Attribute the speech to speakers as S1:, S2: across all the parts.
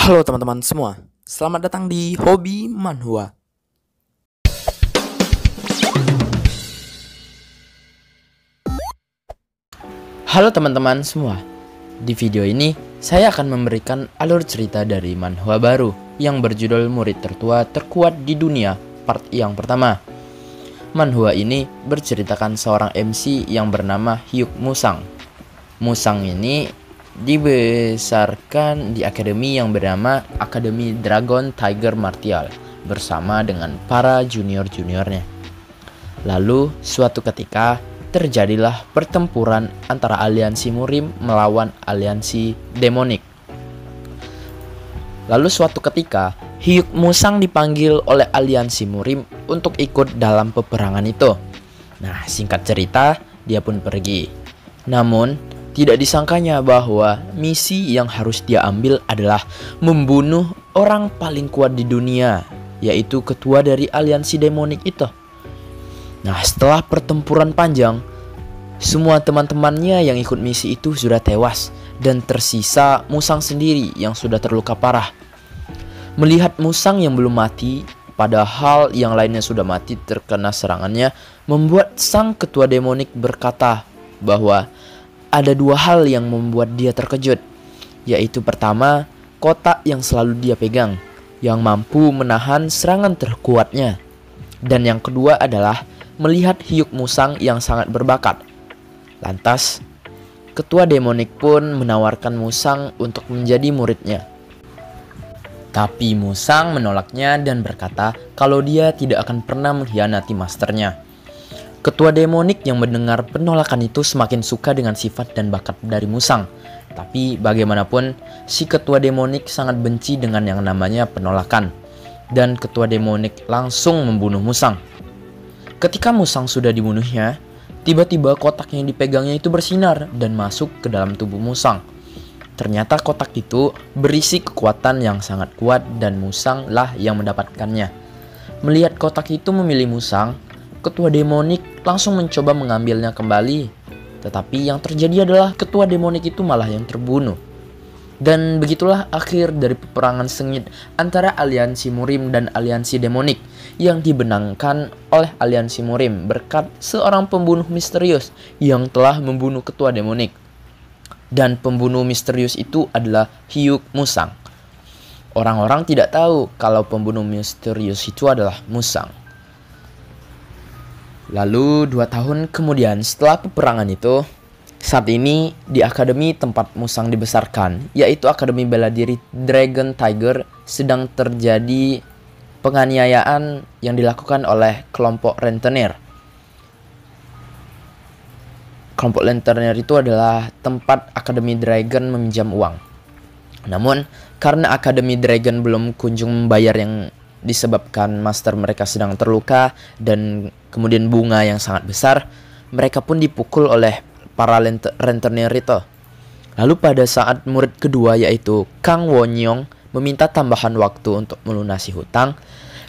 S1: Halo teman-teman semua, selamat datang di Hobi Manhwa. Halo teman-teman semua, di video ini saya akan memberikan alur cerita dari manhwa baru yang berjudul Murid Tertua Terkuat di Dunia part yang pertama. Manhwa ini berceritakan seorang MC yang bernama Hyuk Musang. Musang ini dibesarkan di akademi yang bernama Akademi Dragon Tiger Martial bersama dengan para junior-juniornya. Lalu suatu ketika terjadilah pertempuran antara aliansi Murim melawan aliansi Demonik. Lalu suatu ketika Hyuk Musang dipanggil oleh aliansi Murim untuk ikut dalam peperangan itu. Nah, singkat cerita, dia pun pergi. Namun tidak disangkanya bahwa misi yang harus dia ambil adalah membunuh orang paling kuat di dunia, yaitu ketua dari aliansi demonik itu. Nah, setelah pertempuran panjang, semua teman-temannya yang ikut misi itu sudah tewas dan tersisa Musang sendiri yang sudah terluka parah. Melihat Musang yang belum mati, padahal yang lainnya sudah mati terkena serangannya, membuat sang ketua demonik berkata bahwa ada dua hal yang membuat dia terkejut, yaitu pertama, kotak yang selalu dia pegang, yang mampu menahan serangan terkuatnya. Dan yang kedua adalah melihat Hyuk Musang yang sangat berbakat. Lantas, ketua demonik pun menawarkan Musang untuk menjadi muridnya. Tapi Musang menolaknya dan berkata kalau dia tidak akan pernah mengkhianati masternya. Ketua demonik yang mendengar penolakan itu semakin suka dengan sifat dan bakat dari Musang. Tapi bagaimanapun, si ketua demonik sangat benci dengan yang namanya penolakan. Dan ketua demonik langsung membunuh Musang. Ketika Musang sudah dibunuhnya, tiba-tiba kotak yang dipegangnya itu bersinar dan masuk ke dalam tubuh Musang. Ternyata kotak itu berisi kekuatan yang sangat kuat dan Musang lah yang mendapatkannya. Melihat kotak itu memilih Musang, ketua demonik langsung mencoba mengambilnya kembali. Tetapi yang terjadi adalah ketua demonik itu malah yang terbunuh. Dan begitulah akhir dari peperangan sengit antara aliansi Murim dan aliansi demonik yang dibenangkan oleh aliansi Murim berkat seorang pembunuh misterius yang telah membunuh ketua demonik. Dan pembunuh misterius itu adalah Hyuk Musang. Orang-orang tidak tahu kalau pembunuh misterius itu adalah Musang. Lalu 2 tahun kemudian setelah peperangan itu, saat ini di akademi tempat Musang dibesarkan, yaitu Akademi Bela Diri Dragon Tiger, sedang terjadi penganiayaan yang dilakukan oleh kelompok rentenir. Kelompok rentenir itu adalah tempat Akademi Dragon meminjam uang. Namun, karena Akademi Dragon belum kunjung membayar yang disebabkan master mereka sedang terluka dan kemudian bunga yang sangat besar, mereka pun dipukul oleh para rentenir itu. Lalu pada saat murid kedua yaitu Kang Wonyong meminta tambahan waktu untuk melunasi hutang,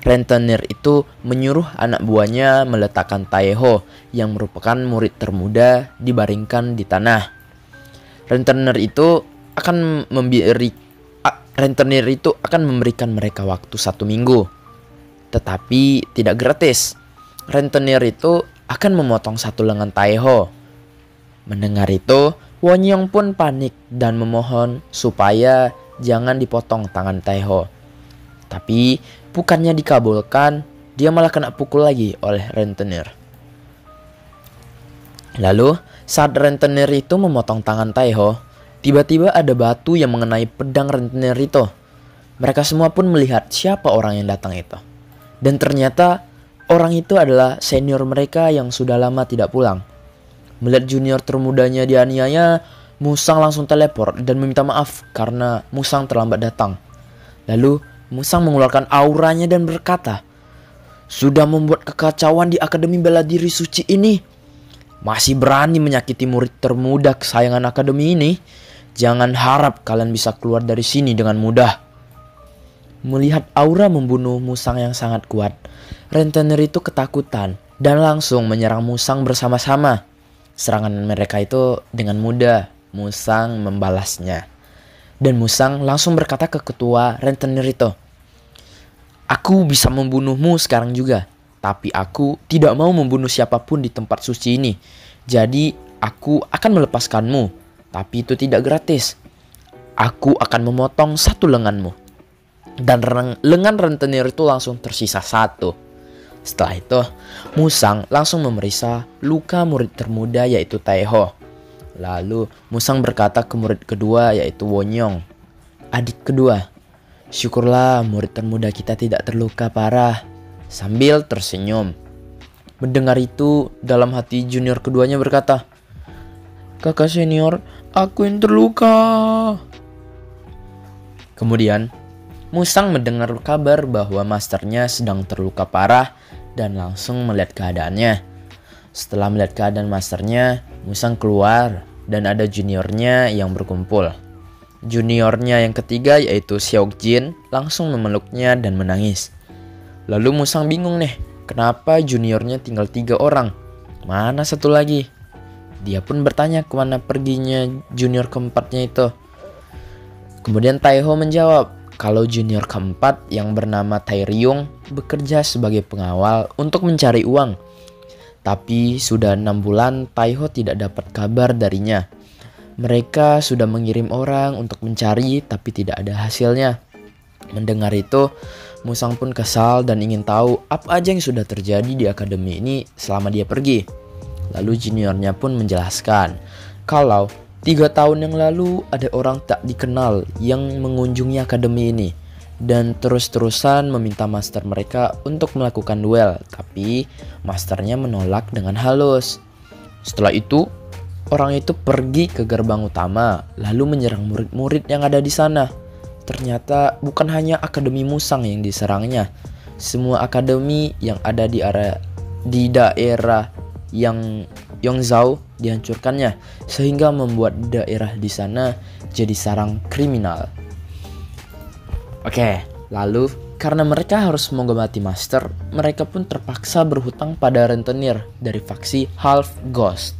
S1: rentenir itu menyuruh anak buahnya meletakkan Taeho yang merupakan murid termuda dibaringkan di tanah. Rentenir itu akan memberikan mereka waktu 1 minggu. Tetapi tidak gratis. Rentenir itu akan memotong 1 lengan Taeho. Mendengar itu, Wonyong pun panik dan memohon supaya jangan dipotong tangan Taeho. Tapi bukannya dikabulkan, dia malah kena pukul lagi oleh rentenir. Lalu saat rentenir itu memotong tangan Taeho, tiba-tiba ada batu yang mengenai pedang rentenir itu. Mereka semua pun melihat siapa orang yang datang itu. Dan ternyata orang itu adalah senior mereka yang sudah lama tidak pulang. Melihat junior termudanya dianiaya, Musang langsung teleport dan meminta maaf karena Musang terlambat datang. Lalu Musang mengeluarkan auranya dan berkata, "Sudah membuat kekacauan di Akademi Bela Diri Suci ini. Masih berani menyakiti murid termuda kesayangan akademi ini. Jangan harap kalian bisa keluar dari sini dengan mudah." Melihat aura membunuh Musang yang sangat kuat, rentenir itu ketakutan dan langsung menyerang Musang bersama-sama. Serangan mereka itu dengan mudah Musang membalasnya. Dan Musang langsung berkata ke ketua rentenir itu, "Aku bisa membunuhmu sekarang juga, tapi aku tidak mau membunuh siapapun di tempat suci ini. Jadi aku akan melepaskanmu, tapi itu tidak gratis. Aku akan memotong satu lenganmu." Dan lengan rentenir itu langsung tersisa satu. Setelah itu, Musang langsung memeriksa luka murid termuda yaitu Taeho. Lalu Musang berkata ke murid kedua yaitu Wonyong, "Adik kedua, syukurlah murid termuda kita tidak terluka parah," sambil tersenyum. Mendengar itu, dalam hati junior keduanya berkata, "Kakak senior, aku yang terluka." Kemudian, Musang mendengar kabar bahwa masternya sedang terluka parah dan langsung melihat keadaannya. Setelah melihat keadaan masternya, Musang keluar dan ada juniornya yang berkumpul. Juniornya yang ketiga yaitu Xiaojin langsung memeluknya dan menangis. Lalu Musang bingung nih, kenapa juniornya tinggal 3 orang? Mana satu lagi? Dia pun bertanya kemana perginya junior keempatnya itu. Kemudian Taeho menjawab kalau junior keempat yang bernama Taeryung bekerja sebagai pengawal untuk mencari uang. Tapi sudah 6 bulan Taeho tidak dapat kabar darinya. Mereka sudah mengirim orang untuk mencari tapi tidak ada hasilnya. Mendengar itu, Musang pun kesal dan ingin tahu apa aja yang sudah terjadi di akademi ini selama dia pergi. Lalu juniornya pun menjelaskan kalau 3 tahun yang lalu ada orang tak dikenal yang mengunjungi akademi ini dan terus-terusan meminta master mereka untuk melakukan duel, tapi masternya menolak dengan halus. Setelah itu, orang itu pergi ke gerbang utama lalu menyerang murid-murid yang ada di sana. Ternyata bukan hanya akademi Musang yang diserangnya, semua akademi yang ada di daerah yang Yongzhou dihancurkannya, sehingga membuat daerah di sana jadi sarang kriminal. Oke, lalu karena mereka harus menghormati master, mereka pun terpaksa berhutang pada rentenir dari faksi Half Ghost.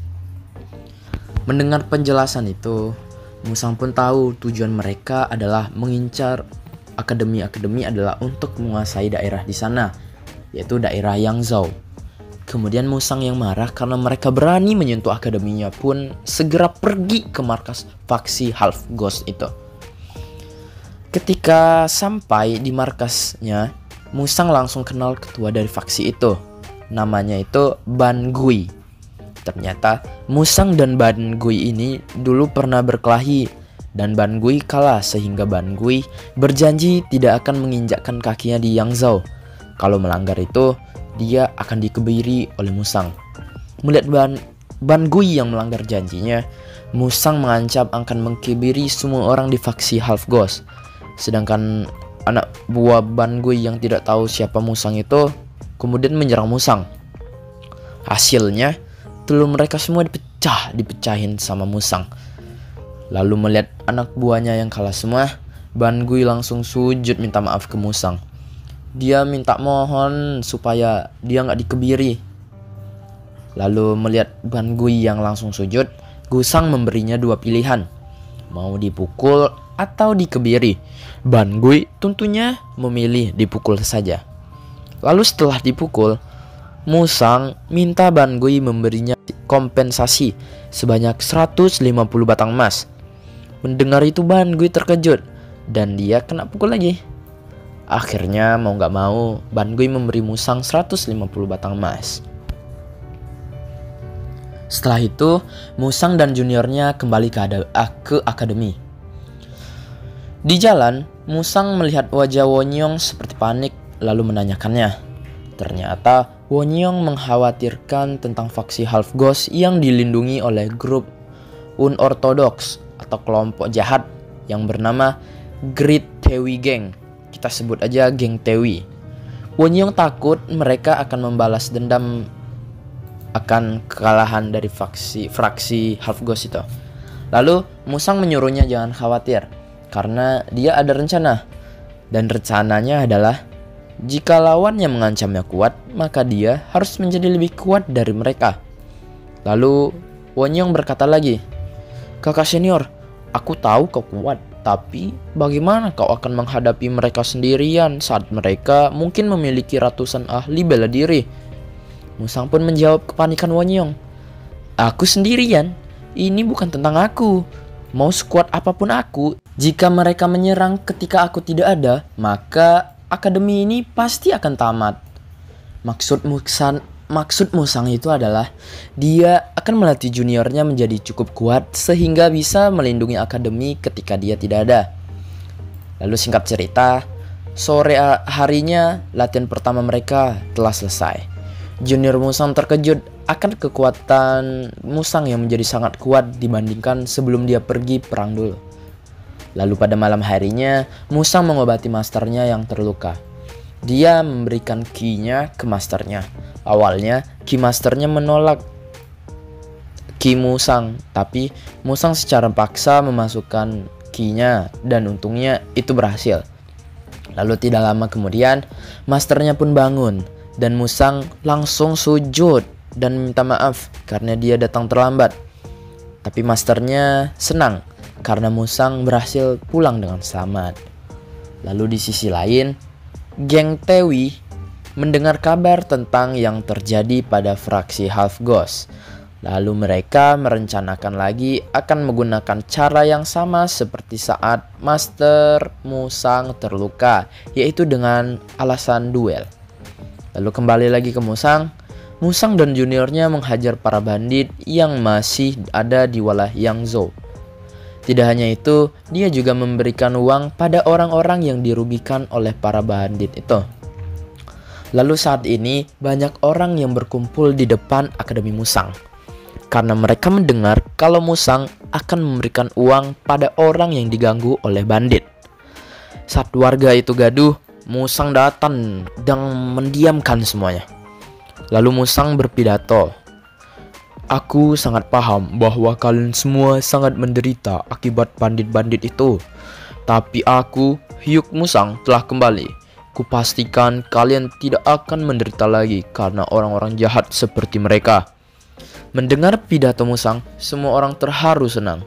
S1: Mendengar penjelasan itu, Musang pun tahu tujuan mereka adalah mengincar akademi-akademi adalah untuk menguasai daerah di sana, yaitu daerah Yangzhou. Kemudian Musang yang marah karena mereka berani menyentuh akademinya pun segera pergi ke markas faksi Half Ghost itu. Ketika sampai di markasnya, Musang langsung kenal ketua dari faksi itu. Namanya itu Ban Gui. Ternyata Musang dan Ban Gui ini dulu pernah berkelahi dan Ban Gui kalah sehingga Ban Gui berjanji tidak akan menginjakkan kakinya di Yangzhou. Kalau melanggar itu, dia akan dikebiri oleh Musang. Melihat Ban Gui yang melanggar janjinya, Musang mengancam akan mengkebiri semua orang di faksi Half Ghost. Sedangkan anak buah Ban Gui yang tidak tahu siapa Musang itu kemudian menyerang Musang. Hasilnya, telur mereka semua dipecahin sama Musang. Lalu melihat anak buahnya yang kalah semua, Ban Gui langsung sujud minta maaf ke Musang. Dia minta mohon supaya dia nggak dikebiri. Lalu melihat Ban Gui yang langsung sujud, Gusang memberinya 2 pilihan, mau dipukul atau dikebiri. Ban Gui tentunya memilih dipukul saja. Lalu setelah dipukul, Musang minta Ban Gui memberinya kompensasi sebanyak 150 batang emas. Mendengar itu Ban Gui terkejut dan dia kena pukul lagi. Akhirnya mau gak mau Ban Gui memberi Musang 150 batang emas. Setelah itu Musang dan juniornya kembali ke akademi. Di jalan, Musang melihat wajah Wonyong seperti panik lalu menanyakannya. Ternyata Wonyong mengkhawatirkan tentang faksi Half Ghost yang dilindungi oleh grup unorthodox atau kelompok jahat yang bernama Great Tewi Gang. Kita sebut aja geng Tewi. Wonyong takut mereka akan membalas dendam akan kekalahan dari fraksi Half Ghost itu. Lalu Musang menyuruhnya jangan khawatir karena dia ada rencana. Dan rencananya adalah jika lawannya mengancamnya kuat, maka dia harus menjadi lebih kuat dari mereka. Lalu Wonyong berkata lagi, "Kakak senior, aku tahu kau kuat, Tapi bagaimana kau akan menghadapi mereka sendirian saat mereka mungkin memiliki ratusan ahli bela diri? Musang pun menjawab kepanikan Wonyong. Aku sendirian, ini bukan tentang aku. Mau sekuat apapun aku, jika mereka menyerang ketika aku tidak ada, maka akademi ini pasti akan tamat. Maksud Musang itu adalah dia akan melatih juniornya menjadi cukup kuat sehingga bisa melindungi akademi ketika dia tidak ada. Lalu singkat cerita, sore harinya latihan pertama mereka telah selesai. Junior Musang terkejut akan kekuatan Musang yang menjadi sangat kuat dibandingkan sebelum dia pergi perang dulu. Lalu pada malam harinya, Musang mengobati masternya yang terluka. Dia memberikan ki-nya ke masternya. Awalnya, ki masternya menolak ki Musang, tapi Musang secara paksa memasukkan ki-nya dan untungnya itu berhasil. Lalu tidak lama kemudian, masternya pun bangun dan Musang langsung sujud dan minta maaf karena dia datang terlambat. Tapi masternya senang karena Musang berhasil pulang dengan selamat. Lalu di sisi lain, geng Tewi mendengar kabar tentang yang terjadi pada fraksi Half Ghost. Lalu mereka merencanakan lagi akan menggunakan cara yang sama seperti saat Master Musang terluka, yaitu dengan alasan duel. Lalu kembali lagi ke Musang. Musang dan juniornya menghajar para bandit yang masih ada di wilayah Yangzhou. Tidak hanya itu, dia juga memberikan uang pada orang-orang yang dirugikan oleh para bandit itu. Lalu saat ini banyak orang yang berkumpul di depan Akademi Musang karena mereka mendengar kalau Musang akan memberikan uang pada orang yang diganggu oleh bandit. Saat warga itu gaduh, Musang datang dan mendiamkan semuanya. Lalu Musang berpidato. Aku sangat paham bahwa kalian semua sangat menderita akibat bandit-bandit itu. Tapi aku, Hyuk Musang, telah kembali. Kupastikan kalian tidak akan menderita lagi karena orang-orang jahat seperti mereka. Mendengar pidato Musang, semua orang terharu senang.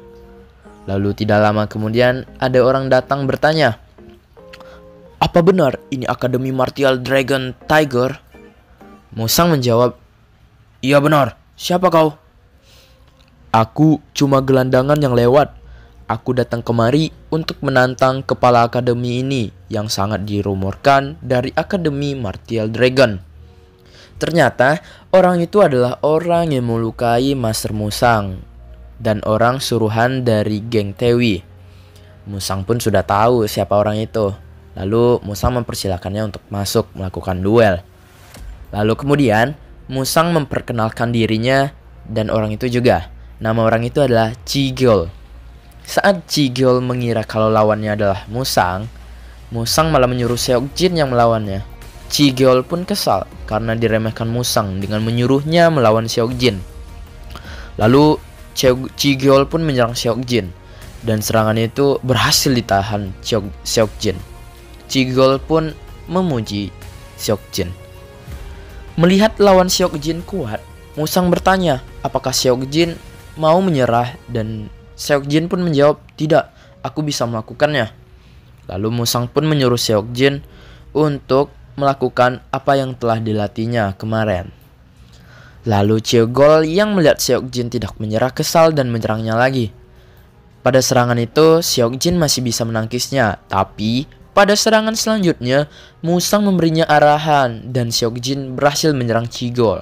S1: Lalu tidak lama kemudian ada orang datang bertanya, "Apa benar ini Akademi Martial Dragon Tiger?" Musang menjawab, "Iya benar, siapa kau?" "Aku cuma gelandangan yang lewat. Aku datang kemari untuk menantang kepala akademi ini yang sangat dirumorkan dari Akademi Martial Dragon." Ternyata orang itu adalah orang yang melukai Master Musang dan orang suruhan dari geng Tewi. Musang pun sudah tahu siapa orang itu. Lalu Musang mempersilakannya untuk masuk melakukan duel. Lalu kemudian Musang memperkenalkan dirinya dan orang itu juga. Nama orang itu adalah Chigol. Saat Chigol mengira kalau lawannya adalah Musang, Musang malah menyuruh Seokjin yang melawannya. Chigol pun kesal karena diremehkan Musang dengan menyuruhnya melawan Seokjin. Lalu Chigol pun menyerang Seokjin dan serangan itu berhasil ditahan Seokjin. Chigol pun memuji Seokjin. Melihat lawan Seokjin kuat, Musang bertanya apakah Seokjin mau menyerah dan Seokjin pun menjawab, "Tidak, aku bisa melakukannya." Lalu Musang pun menyuruh Seokjin untuk melakukan apa yang telah dilatihnya kemarin. Lalu Chigol yang melihat Seokjin tidak menyerah kesal dan menyerangnya lagi. Pada serangan itu Seokjin masih bisa menangkisnya, tapi pada serangan selanjutnya Musang memberinya arahan dan Seokjin berhasil menyerang Chigol.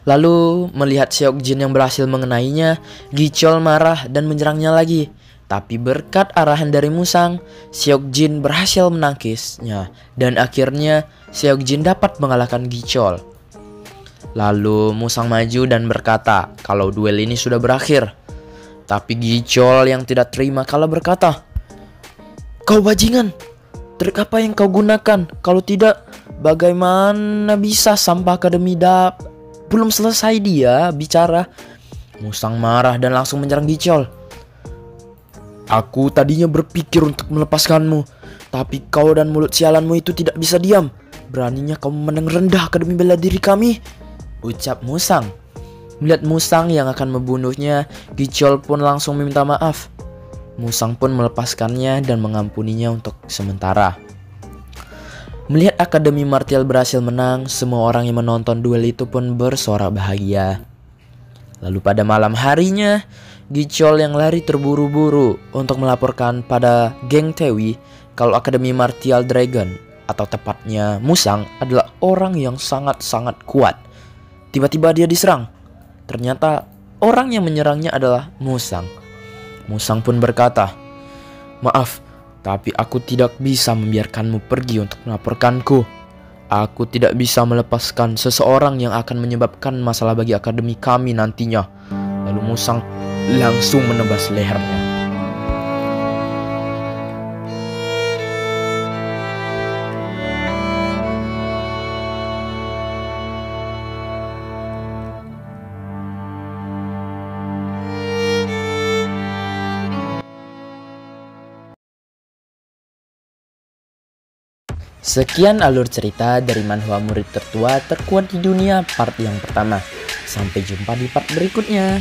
S1: Lalu melihat Seokjin yang berhasil mengenainya, Gichol marah dan menyerangnya lagi. Tapi berkat arahan dari Musang, Seokjin berhasil menangkisnya dan akhirnya Seokjin dapat mengalahkan Gichol. Lalu Musang maju dan berkata kalau duel ini sudah berakhir. Tapi Gichol yang tidak terima kalah berkata, "Kau bajingan, trik apa yang kau gunakan? Kalau tidak, bagaimana bisa sampah akademi belum selesai dia bicara?" Musang marah dan langsung menyerang Gichol. "Aku tadinya berpikir untuk melepaskanmu, tapi kau dan mulut sialanmu itu tidak bisa diam. Beraninya kau memandang rendah akademi bela diri kami," ucap Musang. Melihat Musang yang akan membunuhnya, Gichol pun langsung meminta maaf. Musang pun melepaskannya dan mengampuninya untuk sementara. Melihat Akademi Martial berhasil menang, semua orang yang menonton duel itu pun bersorak bahagia. Lalu pada malam harinya, Gichol yang lari terburu-buru untuk melaporkan pada geng Tewi kalau Akademi Martial Dragon, atau tepatnya Musang, adalah orang yang sangat-sangat kuat. Tiba-tiba dia diserang. Ternyata orang yang menyerangnya adalah Musang. Musang pun berkata, "Maaf, tapi aku tidak bisa membiarkanmu pergi untuk melaporkanku. Aku tidak bisa melepaskan seseorang yang akan menyebabkan masalah bagi akademi kami nantinya." Lalu Musang langsung menebas lehernya. Sekian alur cerita dari manhwa murid tertua terkuat di dunia part yang pertama. Sampai jumpa di part berikutnya.